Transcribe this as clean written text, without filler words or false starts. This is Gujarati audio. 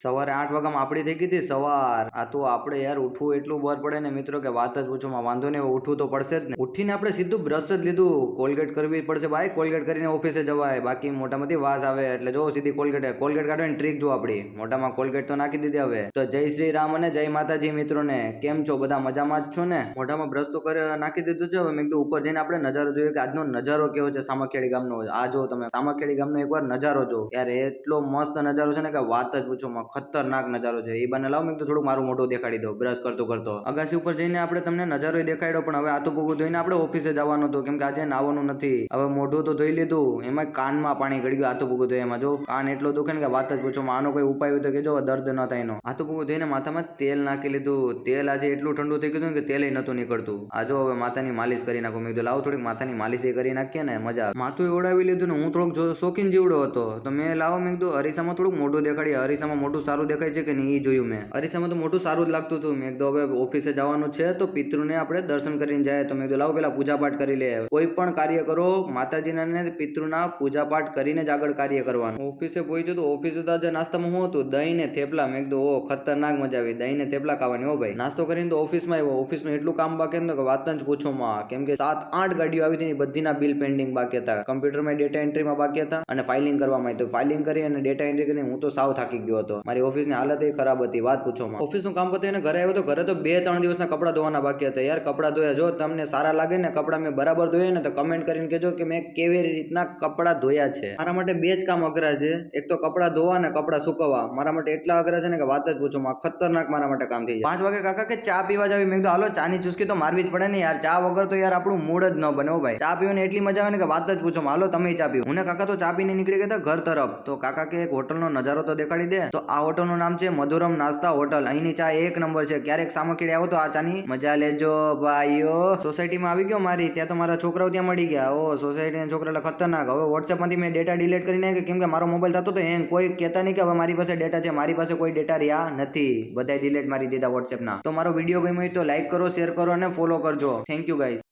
સવારે 8 વાગ્યામાં આપડી થઈ ગઈ હતી સવાર. આ તો આપણે યાર ઉઠવું એટલું બર પડે ને મિત્રો કે વાત જ પૂછો માં. વાંધો નહીં, ઉઠવું તો પડશે જ ને. ઉઠીને આપણે સીધું બ્રશ જ લીધું. કોલગેટ કરવી પડશે ભાઈ, કોલગેટ કરીને ઓફિસે જવાય, બાકી મોટામાંથી વાસ આવે. એટલે જો સીધી કોલગેટ કાઢવાની ટ્રીક જો આપડી. મોટામાં કોલગેટ તો નાખી દીધી હવે. તો જય શ્રી રામ અને જય માતાજી મિત્રોને. કેમ છો બધા, મજામાં જ છો ને? મોઢામાં બ્રશ તો નાખી દીધું છે. હવે મેં કીધું ઉપર જઈને આપણે નજારો જોઈએ કે આજનો નજારો કેવો છે સામખિયાળી ગામનો. આ જો તમે સામખિયાળી ગામનો એકવાર નજારો જો યાર, એટલો મસ્ત નજારો છે ને કે વાત જ પૂછો માં. ખતરનાક નજારો છે. એ બને લાવ મેં તો થોડું મારું મોઢું દેખાડી દો બ્રશ કરતો. અગાસી ઉપર જઈને આપણે તમને નજારો દેખાડ્યો, પણ હવે આતું પૂગું ધોઈને આપણે ઓફિસે જવાનું હતું, કેમ કે આજે નાવાનું નથી. હવે મોઢું તો ધોઈ લીધું, એમાં કાનમાં પાણી ગળી ગયું. આતું પૂગું ધોઈ એમાં જો કાન એટલો દુખે ને કે વાત જ પૂછો. આનો કોઈ ઉપાય હોય તો કે જો દર્દ ન થાય એનો. આતું પૂગું ધોઈને માથામાં તેલ નાખી લીધું. તેલ આજે એટલું ઠંડુ થઈ ગયું કે તેલ નતું નીકળતું. આ જો હવે માથાની માલિશ કરી નાખું. મેં કીધું લાવ થોડીક માથાની માલિશ કરી નાખીએ ને મજા આવે. માથું ઓડાવી લીધું ને હું થોડોક શોખીન જીવડો હતો, તો મેં લાવો મેં કીધું અરીસામાં થોડુંક મોઢું દેખાડીએ. અરીસામાં મોઢું સારું દેખાય છે કે નહીં એ જોયું મેં. અરીસામાં તો મોઢું સારું જ લાગતું હતું. મેં કીધું હવે ઓફિસે જવાનું છે તો પિતૃને આપણે દર્શન કરીને જાય. તો મેં કીધું લાવો પેલા પૂજાપાઠ કરી લે. કોઈ પણ કાર્ય કરો માતાજીના ને પિતૃના પૂજાપાઠ કરીને જ આગળ કાર્ય કરવાનું. ઓફિસે પહોંચ્યું તો ઓફિસે તો આજે નાસ્તામાં શું હતું, દહીં ને થેપલા. મેં કીધું ઓ ખતરનાક મજા આવી, દહીં ને થેપલા ખાવાની. હો ભાઈ, નાસ્તો કરીને તો ઓફિસમાં આવ્યો. ઓફિસમાં એટલું કામ બાકી હતું કે વાત જ પૂછો માં. કેમ કે 7-8 ગાડીઓ આવી હતી, બધીના બિલ પેન્ડિંગ બાકી હતા. કમ્પ્યુટરમાં ડેટા એન્ટ્રીમાં બાકી હતા અને ફાઇલિંગ કરવામાં આવી. તો ફાઇલિંગ કરી અને ડેટા એન્ટ્રી કરીને હું તો સાવ થાકી ગયો હતો. મારી ઓફિસની હાલત એ ખરાબ હતી, વાત પૂછો માં. ઓફિસનું કામ પતાવીને ઘરે આવ્યો તો ઘરે તો 2-3 દિવસના કપડા ધોવાના બાકી હતા યાર. કપડા ધોયા. જો તમને સારા લાગે ને કપડા મેં બરાબર ધોયા ને તો કમેન્ટ કરીને કહેજો કે મેં કેવી રીતના કપડા ધોયા છે. મારા માટે 2 જ કામ અઘરા છે. એક તો કપડા ધોવા ને કપડા સુકવવા. મારા માટે એટલા અઘરા છે ને કે વાત જ પૂછો માં. ખતરનાક મારા માટે કામ થઈ જાય. 5 વાગે કાકા કે ચા પીવા જાવી. મેં કીધું હાલો, ચાની ચુસ્કી તો મારવી જ પડે ને યાર. ચા વગર તો યાર આપણું મૂડ જ ન બને. ભાઈ, ચા પીવાની એટલી મજા આવે ને કે વાત જ પૂછો. હાલો તમે ચા પીવો. હું ને કાકા તો ચા પીને નીકળી ગયા ઘર તરફ. તો કાકા કે એક હોટલનો નજારો તો દેખાડી દે. તો આ હોટલનું નામ છે મધુરમ નાસ્તા હોટલ. અહીંની ચા 1 નંબર છે. ક્યારેક સામખિયાળી આવો તો આ ચાની મજા લેજો ભાઈઓ. સોસાયટીમાં આવી ગયો મારી, ત્યાં તો મારા છોકરાઓ ત્યાં મળી ગયા. ઓ સોસાયટીના છોકરા ખતરનાક. હવે વોટ્સએપમાંથી મેં ડેટા ડિલીટ કરી નાખ્યો, કેમ કે મારો મોબાઈલ થતો તો હેંગ. કોઈ કહેતા નહીં કે હવે મારી પાસે ડેટા છે. મારી પાસે કોઈ ડેટા રહ્યા નથી, બધા ડિલીટ મારી દીધા વોટ્સએપના. તો મારો વિડીયો ગમ્યો હોય તો લાઈક કરો, શેર કરો અને ફોલો કરજો. Thank you guys.